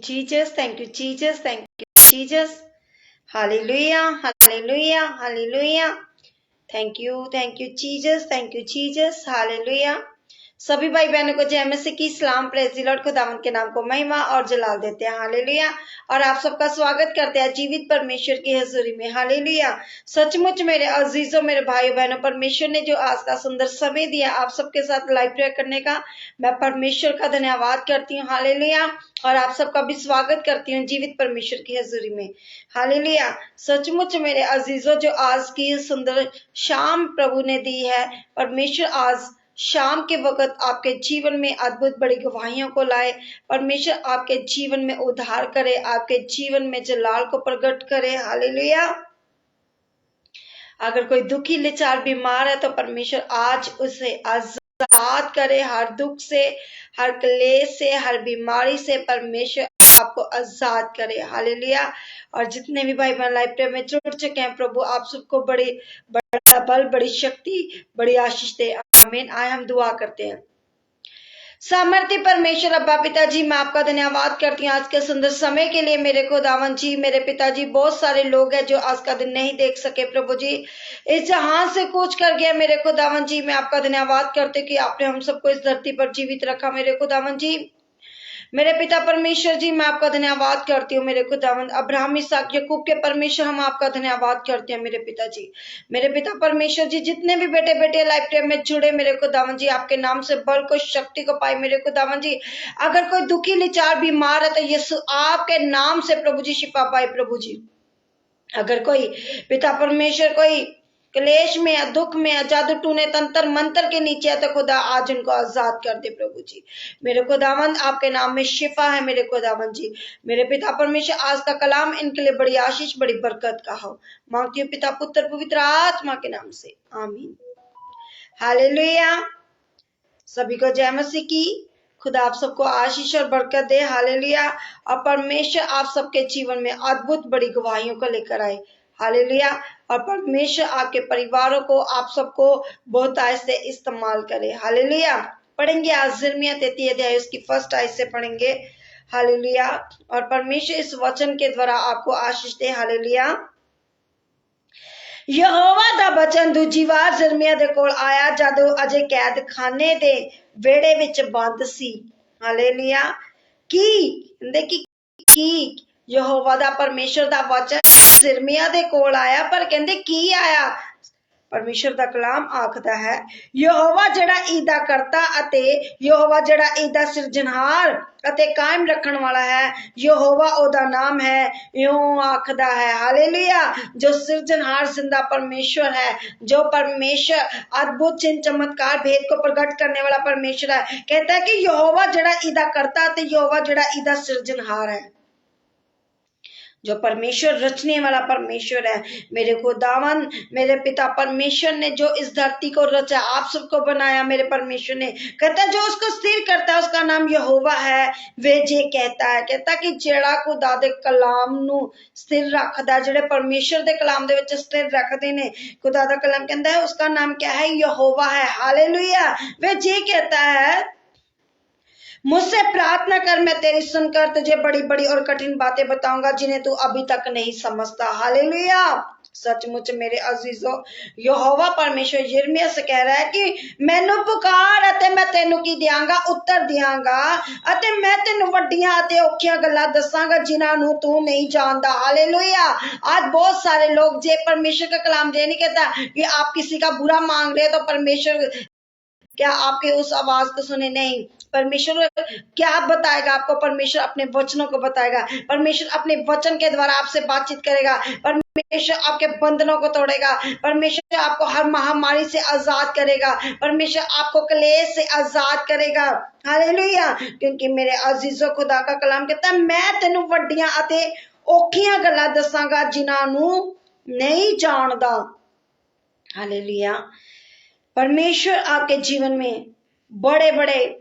Jesus, thank you, Jesus, thank you, Jesus. Hallelujah, hallelujah, hallelujah. Thank you, Jesus, thank you, Jesus, hallelujah. सभी भाई बहनों को जय मसीह की सलाम, प्रेज़ द लॉर्ड। खुदावंद के नाम को महिमा और जलाल देते हैं, हालेलुया। और आप सबका स्वागत करते हैं जीवित परमेश्वर की हजूरी में, हालेलुया। सचमुच मेरे अजीजों, मेरे भाइयों बहनों, परमेश्वर ने जो आज का सुंदर समय दिया आप सबके साथ लाइव प्रेयर करने का, मैं परमेश्वर का धन्यवाद करती हूँ, हालेलुया। और आप सबका भी स्वागत करती हूँ जीवित परमेश्वर की हजूरी में, हालेलुया। सचमुच मेरे अजीजों, जो आज की सुंदर शाम प्रभु ने दी है, परमेश्वर आज शाम के वक्त आपके जीवन में अद्भुत बड़ी गवाहियों को लाए। परमेश्वर आपके जीवन में उद्धार करे, आपके जीवन में जलाल को प्रकट करे, हालेलुया। अगर कोई दुखी लाचार बीमार है तो परमेश्वर आज उसे आजाद करे, हर दुख से, हर क्लेश से, हर बीमारी से परमेश्वर आपको आजाद करे, हालेलुया। और जितने भी भाई बहन लाइव प्रेयर में जुड़ चुके हैं, प्रभु आप सबको बड़ा बल, बड़ी शक्ति, बड़ी आशीष दे, आमीन। आए हम दुआ करते हैं। सामर्थ्य परमेश्वर अब्बा पिताजी, मैं आपका धन्यवाद करती हूँ आज के सुंदर समय के लिए। मेरे खुदावन जी, मेरे पिताजी, बहुत सारे लोग हैं जो आज का दिन नहीं देख सके प्रभु जी, इस जहां से कूच कर गया। मेरे खुदावन जी, मैं आपका धन्यवाद करती हूँ कि आपने हम सबको इस धरती पर जीवित रखा। मेरे खुदावन जी, मेरे पिता परमेश्वर जी, मैं आपका धन्यवाद करती हूँ। मेरे खुदावंद अब्राहम, इसहाक, याकूब के परमेश्वर, हम आपका धन्यवाद करते हैं। मेरे पिताजी, मेरे पिता परमेश्वर जी, जितने भी बेटे बेटे लाइव प्रेयर में जुड़े, मेरे खुदावंद जी, आपके नाम से बल को, शक्ति को पाए। मेरे खुदावंद जी, अगर कोई दुखी लाचार बीमार है तो यीशु आपके नाम से प्रभु जी शिफा पाए। प्रभु जी, अगर कोई पिता परमेश्वर कोई क्लेश में या दुख में या जादू टूने तंत्र मंत्र के नीचे है तो खुदा आज उनको आजाद कर दे प्रभु जी। मेरे खुदावंद, आपके नाम में शिफा है। मेरे खुदावंद जी, मेरे पिता परमेश्वर, आज का कलाम इनके लिए बड़ी आशीष, बड़ी बरकत का हो, मांगती हूँ पिता पुत्र पवित्र आत्मा के नाम से, आमीन, हालेलुया। सभी को जय मसीह की। खुदा आप सबको आशीष और बरकत दे, हालेलुया। और परमेश्वर आप सबके जीवन में अद्भुत बड़ी गवाहियों को लेकर आए, हालेलुया। और परमेश्वर आपके परिवारों को, आप सबको बहुत आय से इस्तेमाल करे, हालेलुया। पढ़ेंगे आज यिर्मयाह 33 अध्याय उसकी फर्स्ट आयत से पढ़ेंगे, हालेलुया। और परमेश्वर इस वचन के द्वारा आपको आशीष दे, हालेलुया। यहोवा दा बचन दूजी वार यिर्मयाह दे कोल आया जदों अजे कैद खाने दे वेड़े विच बंद सी, हालेलुया। की यहोवा दा परमेश्वर दा वचन यिर्मयाह दे कोल आया, पर कहंदे की आया? परमेश्वर दा कलाम आखदा है, यहोवा जड़ा ईदा करता अते यहोवा जड़ा ईदा सिरजनहार अते कायम रखण वाला है, यहोवा ओदा नाम है, यूं आखदा है, हालेलुया। जो सिरजनहार जिंदा परमेश्वर है, जो परमेश्वर अद्भुत चिन्ह चमत्कार भेद को प्रकट करने वाला परमेश्वर है, कहता है कि यहोवा जड़ा ईदा करता अते यहोवा जड़ा ईदा सिरजनहार है, जो परमेश्वर रचने वाला परमेश्वर है। मेरे खुदावन, मेरे पिता परमेश्वर ने जो इस धरती को रचा, आप सबको बनाया, मेरे परमेश्वर ने, कहता है जो उसको स्थिर करता है उसका नाम यहोवा है। वे जे कहता कि जेड़ा खुदा दे कलाम नू स्थिर रखदा, जेड़े परमेश्वर दे कलाम दे विच स्थिर रखदे ने, खुदा दा कलाम कहंदा है उसका नाम क्या है? यहोवा है, हालेलुया। वे जे कहता है मुझसे प्रार्थना कर, मैं तेरी सुनकर तुझे बड़ी बड़ी और कठिन बातें बताऊंगा जिन्हें तू अभी तक नहीं समझता, हालेलुया। सचमुच मेरे अजीजों, यहोवा परमेश्वर यिर्मयाह से कह रहा है कि मैनू पुकार अते मैं तेनू की दियांगा, उत्तर दियांगा, अते मैं तेनू वड्डियां अते औखियां गल्लां दसांगा जिन्हां नू तू नहीं जानदा, हालेलुया। आज बहुत सारे लोग, जे परमेश्वर का कलाम ये नहीं कहता कि आप किसी का बुरा मांग रहे हो तो परमेश्वर क्या आपके उस आवाज को सुने? नहीं, परमेश्वर क्या बताएगा आपको? परमेश्वर अपने वचनों को बताएगा, परमेश्वर अपने वचन के द्वारा आपसे बातचीत करेगा, परमेश्वर आपके बंधनों को तोड़ेगा, परमेश्वर आपको हर महामारी से आजाद करेगा, परमेश्वर आपको क्लेश से आजाद करेगा, हालेलुया। क्योंकि मेरे अजीजों, खुदा का कलाम कहता है मैं तेनू वड्डियां अते औखियां गल्लां दसांगा जिन्हां नू नहीं जानदा, हालेलुया। परमेश्वर आपके जीवन में बड़े बड़े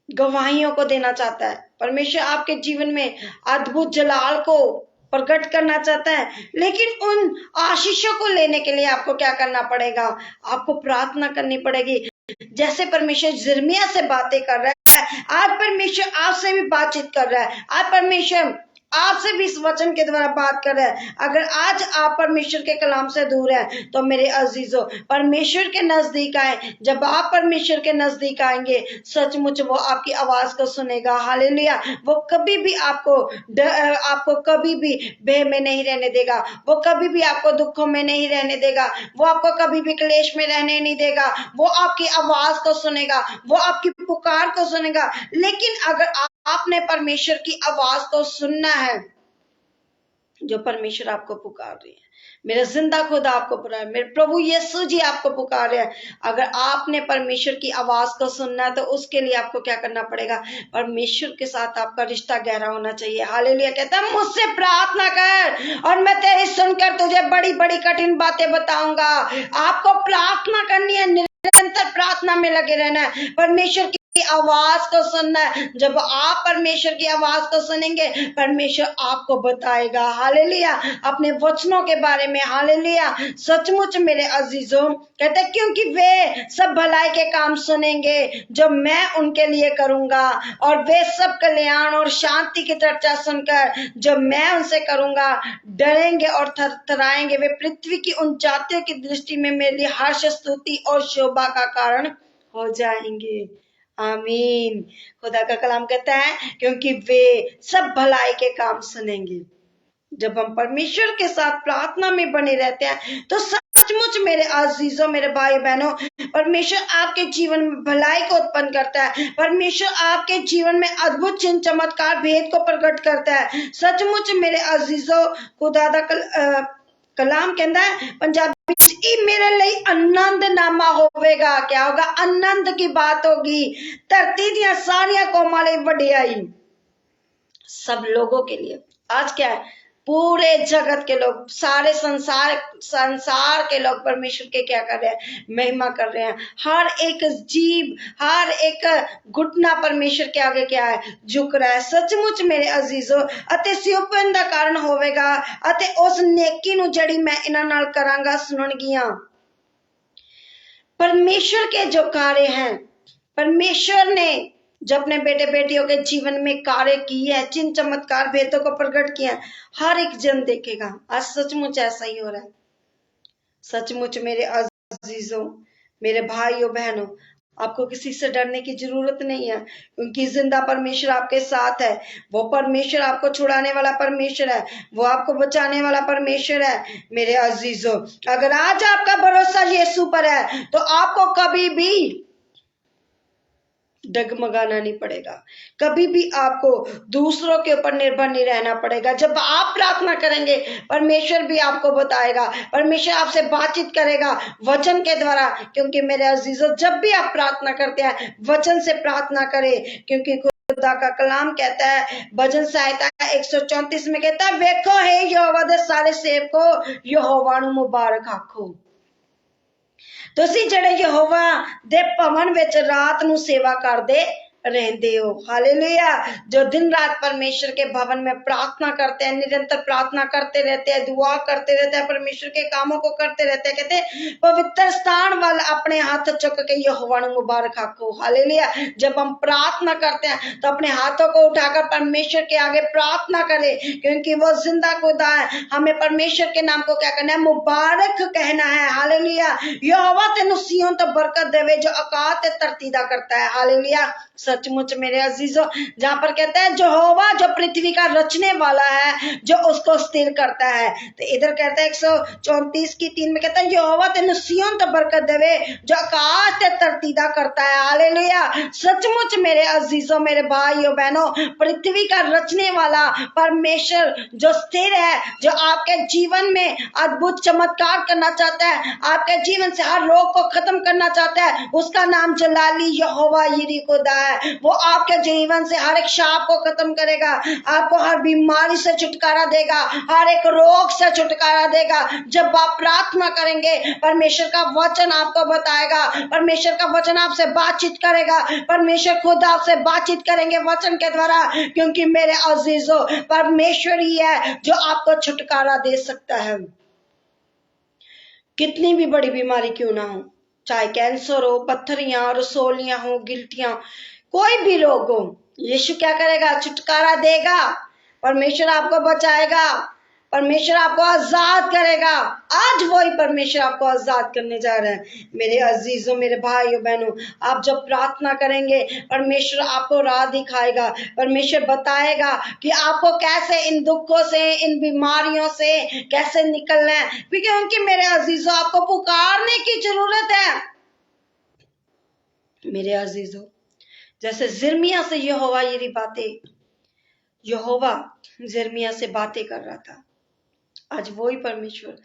गवाहियों को देना चाहता है। परमेश्वर आपके जीवन में अद्भुत जलाल को प्रकट करना चाहता है, लेकिन उन आशीषों को लेने के लिए आपको क्या करना पड़ेगा? आपको प्रार्थना करनी पड़ेगी। जैसे परमेश्वर यिर्मयाह से बातें कर रहा है, आज परमेश्वर आपसे भी बातचीत कर रहा है। आज परमेश्वर आपसे भी इस वचन के द्वारा बात कर रहा है। अगर आज आप परमेश्वर के कलाम से दूर हैं तो मेरे अजीजों, परमेश्वर के नजदीक आए। जब आप परमेश्वर के नजदीक आएंगे, सचमुच वो आपकी आवाज को सुनेगा। हालेलुया। वो कभी भी आपको कभी भी भय में नहीं रहने देगा। वो कभी भी आपको दुखों में नहीं रहने देगा। वो आपको कभी भी क्लेश में रहने नहीं देगा। वो आपकी आवाज को सुनेगा, वो आपकी पुकार को सुनेगा। लेकिन अगर आपने परमेश्वर की आवाज को सुनना है, जो परमेश्वर आपको पुकार रही है, मेरा जिंदा खुदा आपको पुकार, मेरे प्रभु यीशु जी आपको पुकार रहे हैं। अगर आपने परमेश्वर की आवाज को सुनना है तो उसके लिए आपको क्या करना पड़ेगा? परमेश्वर के साथ आपका रिश्ता गहरा होना चाहिए। हालेलुया। कहता है मुझसे प्रार्थना कर और मैं तेरी सुनकर तुझे बड़ी बड़ी कठिन बातें बताऊंगा। आपको प्रार्थना करनी है, निरंतर प्रार्थना में लगे रहना है, परमेश्वर की आवाज को सुनना है। जब आप परमेश्वर की आवाज को सुनेंगे, परमेश्वर आपको बताएगा। हालेलुया। अपने वचनों के बारे में। हालेलुया। सचमुच मेरे अजीजों, कहते हैं क्योंकि वे सब भलाई के काम सुनेंगे जो मैं उनके लिए करूंगा, और वे सब कल्याण और शांति की चर्चा सुनकर जो मैं उनसे करूंगा डरेंगे और थरथराएंगे। वे पृथ्वी की उन जातियों की दृष्टि में मेरी हर्ष, स्तुति और शोभा का कारण हो जाएंगे। आमीन। खुदा का कलाम कहता है क्योंकि वे सब भलाई के काम सुनेंगे। जब हम परमेश्वर के साथ प्रार्थना में बने रहते हैं तो सचमुच मेरे अजीजों, मेरे भाई बहनों, परमेश्वर आपके जीवन में भलाई को उत्पन्न करता है। परमेश्वर आपके जीवन में अद्भुत चिन्ह चमत्कार भेद को प्रकट करता है। सचमुच मेरे अजीजों, खुदा का कलाम कहता है पंजाबी मेरे लिए आनंद नामा होवेगा। क्या होगा? आनंद की बात होगी। धरती दिया सारिया कौमां लई वडियाई। सब लोगों के लिए आज क्या है? पूरे जगत के लोग, सारे संसार के लोग परमेश्वर के क्या कर रहे हैं? महिमा कर रहे हैं। हर एक जीव, हर एक घुटना परमेश्वर के आगे क्या है? झुक रहा है। सचमुच मेरे अजीजों, अते सिउपन दा कारण होवेगा अते उस नेकी नू जड़ी मैं इन्हां नाल करांगा सुननगियां। परमेश्वर के जो कार्य हैं, परमेश्वर ने जो अपने बेटे बेटियों के जीवन में कार्य किए हैं, चिन्ह चमत्कार भेदों को प्रकट किया है, हर एक जन देखेगा। आज सचमुच ऐसा ही हो रहा है। सचमुच मेरे अजीजों, मेरे भाइयों बहनों, आपको किसी से डरने की जरूरत नहीं है, क्योंकि जिंदा परमेश्वर आपके साथ है। वो परमेश्वर आपको छुड़ाने वाला परमेश्वर है, वो आपको बचाने वाला परमेश्वर है। मेरे अजीजों, अगर आज आपका भरोसा यीशु पर है तो आपको कभी भी डगमगाना नहीं पड़ेगा। कभी भी आपको दूसरों के ऊपर निर्भर नहीं रहना पड़ेगा। जब आप प्रार्थना करेंगे, परमेश्वर भी आपको बताएगा, परमेश्वर आपसे बातचीत करेगा वचन के द्वारा। क्योंकि मेरे अजीजों, जब भी आप प्रार्थना करते हैं, वचन से प्रार्थना करें, क्योंकि खुदा का कलाम कहता है, भजन संहिता 134 में कहता है, वेखो हे यहोवा दे सारे सेवको, यहोवा नू मुबारक आखो। ਤੁਸੀਂ ਜਿਹੜੇ यहोवा दे भवन विच रात नू सेवा करदे रहते हो। हालेलुया। जो दिन रात परमेश्वर के भवन में प्रार्थना करते हैं, निरंतर प्रार्थना करते रहते हैं, दुआ करते रहते हैं, परमेश्वर के कामों को करते रहते हैं, कहते पवित्र स्थान वाल अपने हाथ चुक के यहोवा नू मुबारक आखो। हालेलुया। जब हम प्रार्थना करते हैं तो अपने हाथों को उठाकर परमेश्वर के आगे प्रार्थना करें, क्योंकि वो जिंदा खुदा है। हमें परमेश्वर के नाम को क्या करना है? मुबारक कहना है। हालेलुया। यहोवा तेनू सियोन तो बरकत देवे जो आकाश ते धरती दा करता है। हालेलुया। सचमुच मेरे अजीजों, जहां पर कहता है यहोवा जो पृथ्वी का रचने वाला है, जो उसको स्थिर करता है, तो इधर कहता है 134:3 में कहता है यहोवा तेनू सियोन तो बरकत देवे जो आकाश ते धरती दा करता है। हालेलुया। सचमुच मेरे अजीजों, मेरे भाइयों बहनों, पृथ्वी का रचने वाला परमेश्वर जो स्थिर है, जो आपके जीवन में अद्भुत चमत्कार करना चाहता है, आपके जीवन से हर रोग को खत्म करना चाहता है, उसका नाम जलाली यहोवा यिरी खुदा है। वो आपके जीवन से हर एक शाप को खत्म करेगा, आपको हर बीमारी से छुटकारा देगा, हर एक रोग से छुटकारा देगा। जब आप प्रार्थना करेंगे, परमेश्वर का वचन आपको बताएगा, परमेश्वर का वचन आपसे बातचीत करेगा, परमेश्वर खुद आपसे बातचीत करेंगे वचन के द्वारा। क्योंकि मेरे अजीजों, परमेश्वर ही है जो आपको छुटकारा दे सकता है। कितनी भी बड़ी बीमारी क्यों ना हो, चाहे कैंसर हो, पत्थरियां, रसोलियां हो, गिल्टियां, कोई भी रोग हो, यीशु क्या करेगा? छुटकारा देगा। परमेश्वर आपको बचाएगा, परमेश्वर आपको आजाद करेगा। आज वही परमेश्वर आपको आजाद करने जा रहे हैं। मेरे अजीजों, मेरे भाइयों बहनों, आप जब प्रार्थना करेंगे परमेश्वर आपको राह दिखाएगा। परमेश्वर बताएगा कि आपको कैसे इन दुखों से, इन बीमारियों से कैसे निकलना है। क्योंकि मेरे अजीजों, आपको पुकारने की जरूरत है। मेरे अजीजों, जैसे जिर्मिया से यहोवा जिर्मिया से बातें कर रहा था, आज वही परमेश्वर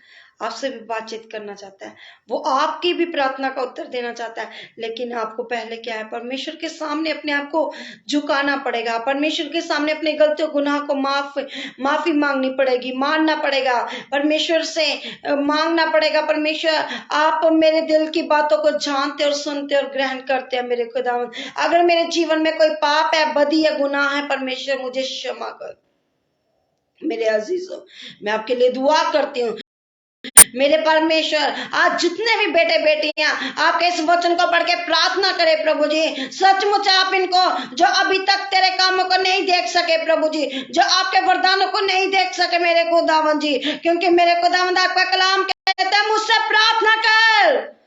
आपसे भी बातचीत करना चाहता है। वो आपकी भी प्रार्थना का उत्तर देना चाहता है, लेकिन आपको पहले क्या है? परमेश्वर के सामने अपने आप को झुकाना पड़ेगा। परमेश्वर के सामने अपने गलतियों गुनाह को माफी मांगनी पड़ेगी, मानना पड़ेगा, परमेश्वर से मांगना पड़ेगा। परमेश्वर, आप मेरे दिल की बातों को जानते और सुनते और ग्रहण करते हैं। मेरे खुदावंद, अगर मेरे जीवन में कोई पाप है, बदी है, गुनाह है, परमेश्वर मुझे क्षमा कर। मेरे अजीजों, मैं आपके लिए दुआ करती हूँ। मेरे परमेश्वर, आज जितने भी बेटे बेटियां आपके इस वचन को पढ़ के प्रार्थना करें प्रभु जी, सचमुच आप इनको, जो अभी तक तेरे कामों को नहीं देख सके प्रभु जी, जो आपके वरदानों को नहीं देख सके मेरे खुदावन जी, क्योंकि मेरे खुदावन आपका कलाम कहता है मुझसे प्रार्थना कर।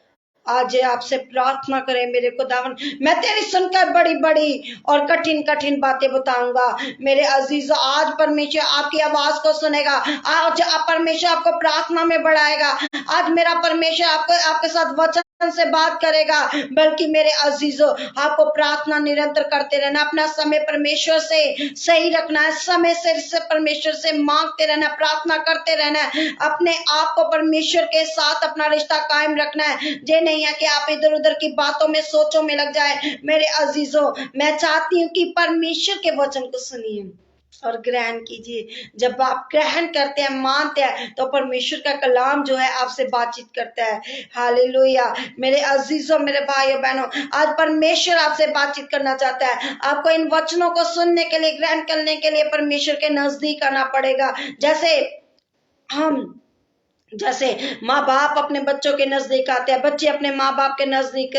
आज आपसे प्रार्थना करें मेरे खुदावन, मैं तेरी सुनकर बड़ी बड़ी और कठिन कठिन बातें बताऊंगा। मेरे अजीज, आज परमेश्वर आपकी आवाज को सुनेगा। आज परमेश्वर आपको प्रार्थना में बढ़ाएगा। आज मेरा परमेश्वर आपके साथ वचन से बात करेगा। बल्कि मेरे अजीजों, आपको प्रार्थना निरंतर करते रहना, अपना समय परमेश्वर से सही रखना है, समय से परमेश्वर से मांगते रहना, प्रार्थना करते रहना है, अपने आप को परमेश्वर के साथ अपना रिश्ता कायम रखना है। ये नहीं है कि आप इधर उधर की बातों में, सोचों में लग जाए। मेरे अजीजों, मैं चाहती हूँ कि परमेश्वर के वचन को सुनिए और ग्रहण कीजिए। जब आप ग्रहण करते हैं, मानते हैं, तो परमेश्वर का कलाम जो है आपसे बातचीत करता है। हालेलुया। मेरे अजीजों, मेरे भाइयों बहनों, आज परमेश्वर आपसे बातचीत करना चाहता है। आपको इन वचनों को सुनने के लिए, ग्रहण करने के लिए परमेश्वर के नजदीक आना पड़ेगा। जैसे माँ बाप अपने बच्चों के नजदीक आते हैं, बच्चे अपने माँ बाप के नजदीक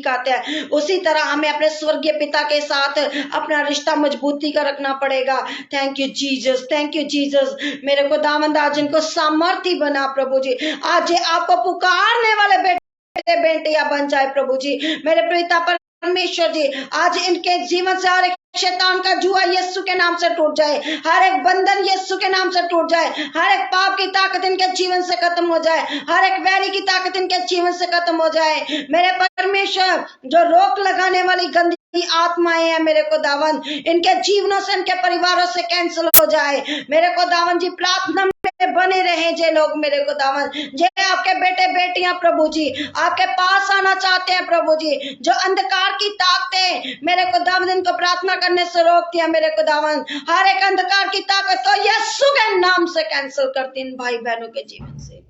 आते हैं, उसी तरह हमें अपने स्वर्गीय पिता के साथ अपना रिश्ता मजबूती का रखना पड़ेगा। Thank you Jesus, thank you Jesus. मेरे को दामन आज इनको सामर्थ्य बना प्रभु जी। आज ये आपको पुकारने वाले बेटे बेटियां बन जाए प्रभु जी। मेरे पिता परमेश्वर जी, आज इनके जीवन से हर एक शैतान का जुआ यीशु के नाम से टूट जाए, हर एक बंधन यीशु के नाम से टूट जाए, हर एक पाप की ताकत इनके जीवन से खत्म हो जाए, हर एक वैरी की ताकत इनके जीवन से खत्म हो जाए। मेरे परमेश्वर, जो रोक लगाने वाली गंदी आत्माएं हैं मेरे को दावन, इनके जीवनों से, इनके परिवारों से कैंसिल हो जाए। मेरे को दावन जी, प्रार्थना में बने रहे जे लोग मेरे को दावन, जे आपके बेटे बेटियां प्रभु जी आपके पास आना चाहते हैं प्रभु जी, जो अंधकार की ताकतें मेरे को दावन इनको प्रार्थना करने से रोकती है मेरे को दावन, हर एक अंधकार की ताकत को यीशु के नाम से कैंसिल करती इन भाई बहनों के जीवन से।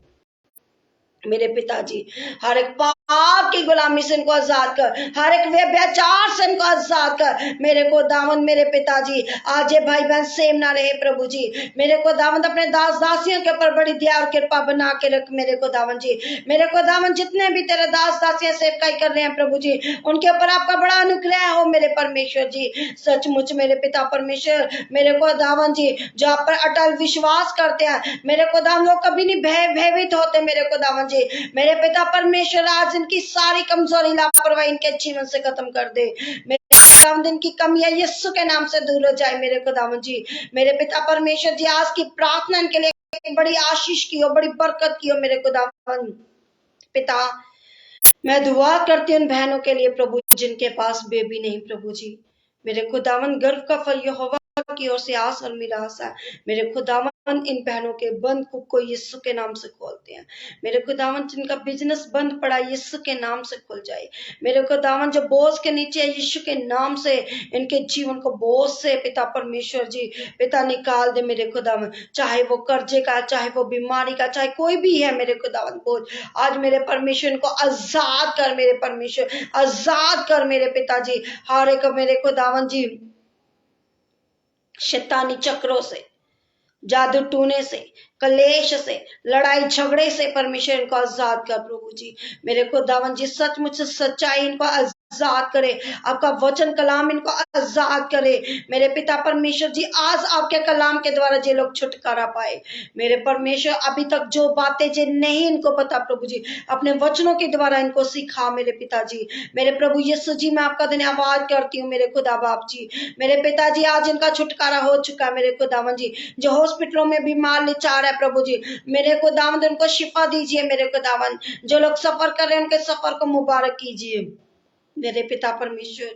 मेरे पिताजी, हर एक पाप की गुलामी से इनको आजाद कर, हर एक व्यभिचार से इनको आजाद कर मेरे को दामन। मेरे पिताजी, आज ये भाई बहन सेम ना रहे प्रभु जी। मेरे को दामन अपने दास दासियों के ऊपर बड़ी दया और कृपा बना के रख मेरे को दामन जी। मेरे को दामन, जितने भी तेरे दास दासियां सेवकाई कर रहे हैं प्रभु जी, उनके ऊपर आपका बड़ा अनुग्रह हो मेरे परमेश्वर जी। सचमुच मेरे पिता परमेश्वर, मेरे को दामन जी, जो आप पर अटल विश्वास करते हैं मेरे को दामन, वो कभी नहीं भयभीत होते मेरे को दामन जी। मेरे पिता परमेश्वर, आज इनकी सारी कमजोरी, लापरवाही इनके जीवन से खत्म कर दे। मेरे खुदावंद, इनकी कमियां यीशु के नाम से दूर हो जाए मेरे खुदावंद जी। मेरे पिता परमेश्वर जी, आज की प्रार्थना इनके लिए बड़ी आशीष की हो, बड़ी बरकत की हो मेरे खुदावंद। पिता, मैं दुआ करती हूँ उन बहनों के लिए प्रभु जिनके पास बेबी नहीं प्रभु जी। मेरे खुदावंद, गर्भ का फल यहोवा की ओर से आस और मिरास है। मेरे खुदावन, इन बहनों के बंद को यीशु के नाम से खोलते हैं। मेरे खुदावन, जिनका बिजनेस बंद पड़ा यीशु के नाम से खुल जाए। मेरे खुदावन, जो बोझ के नीचे है यीशु के नाम से इनके जीवन को बोझ से पिता परमेश्वर जी पिता निकाल दे मेरे खुदावन। चाहे वो कर्जे का, चाहे वो बीमारी का, चाहे कोई भी है मेरे खुदावन बोझ, आज मेरे परमेश्वर इनको आजाद कर मेरे परमेश्वर, आजाद कर मेरे पिताजी। हर एक मेरे खुदावन जी शैतानी चक्रों से, जादू टूने से, कलेश से, लड़ाई झगड़े से परमेश्वर इनको आजाद कर प्रभु जी। मेरे खुदावन जी, सचमुच सच्चाई इनको आजाद आजाद करे, आपका वचन कलाम इनको आजाद करे। मेरे पिता परमेश्वर जी, आज आपके कलाम के द्वारा जे लोग छुटकारा पाए, मेरे परमेश्वर अभी तक जो बातें जे नहीं इनको पता प्रभु जी, अपने वचनों के द्वारा इनको सिखा मेरे पिताजी। मेरे प्रभु यीशु जी, मैं आपका धन्यवाद करती हूँ मेरे खुदा बाप जी। मेरे पिताजी, आज इनका छुटकारा हो चुका है मेरे खुदावन जी। जो हॉस्पिटलों में बीमार लाचार है प्रभु जी, मेरे खुदावन उनको शिफा दीजिए मेरे खुदावन। जो लोग सफर कर रहे हैं उनके सफर को मुबारक कीजिए मेरे पिता परमेश्वर।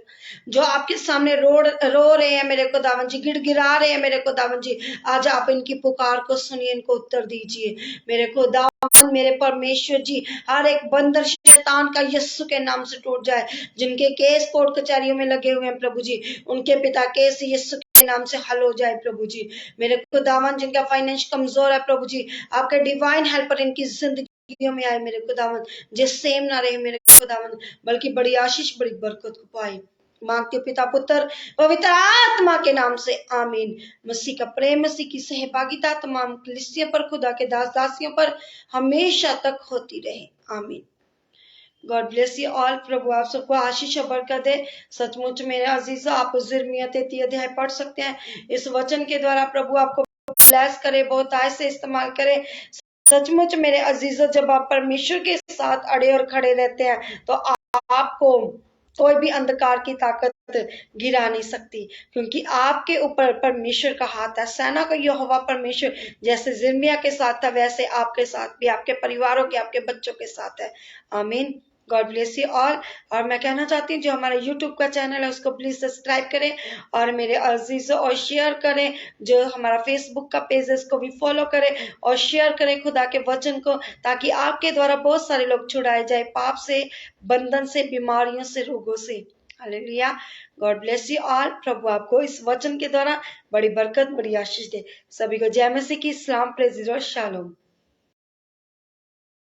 जो आपके सामने रो रहे हैं मेरे खुदावन जी, गिड़गिड़ा रहे हैं मेरे खुदावन जी, आज आप इनकी पुकार को सुनिए, इनको उत्तर दीजिए मेरे खुदावन। मेरे परमेश्वर जी, हर एक बंदर शैतान का यीशु के नाम से टूट जाए। जिनके केस कोर्ट कचहरियों में लगे हुए हैं प्रभु जी, उनके पिता केस यीशु के नाम से हल हो जाए प्रभु जी। मेरे खुदावन, जिनका फाइनेंस कमजोर है प्रभु जी, आपके डिवाइन हेल्पर इनकी जिंदगी में आए मेरे खुदावन। जिस सेम ना रहे मेरे खुदावन, बल्कि बड़ी आशीष बड़ी बरकत को पाए। मांगते पिता पुत्र पवित्र आत्मा के नाम से आमीन। मसीह का प्रेम, मसीह की सहभागिता तमाम कलीसियों पर, खुदा के दास दासियों पर हमेशा तक होती रहे। आमीन। God bless you all. प्रभु आप सबको आशीष और बरकत दे। सचमुच मेरे अजीजों, आप यिर्मयाह 33 अध्याय पढ़ सकते हैं। इस वचन के द्वारा प्रभु आपको ब्लेस करे, बहुत आय से इस्तेमाल करे। सचमुच मेरे अजीजों, जब आप परमेश्वर के साथ अड़े और खड़े रहते हैं तो आपको कोई भी अंधकार की ताकत गिरा नहीं सकती, क्योंकि आपके ऊपर परमेश्वर का हाथ है। सेना का यहोवा परमेश्वर जैसे यिर्मयाह के साथ था, वैसे आपके साथ भी, आपके परिवारों के, आपके बच्चों के साथ है। आमीन। God bless you all. और मैं कहना चाहती हूँ, जो हमारा यूट्यूब का चैनल है उसको प्लीज सब्सक्राइब करें और मेरे अजीजों और शेयर करें। जो हमारा फेसबुक का पेज है उसको भी फॉलो करें और शेयर करें खुदा के वचन को, ताकि आपके द्वारा बहुत सारे लोग छुड़ाए जाए पाप से, बंधन से, बीमारियों से, रोगों से। हालेलुया। God bless you all. प्रभु आपको इस वचन के द्वारा बड़ी बरकत, बड़ी आशीष दे। सभी को जय मसीह की सलाम, प्रेज़ द लॉर्ड, शालोम।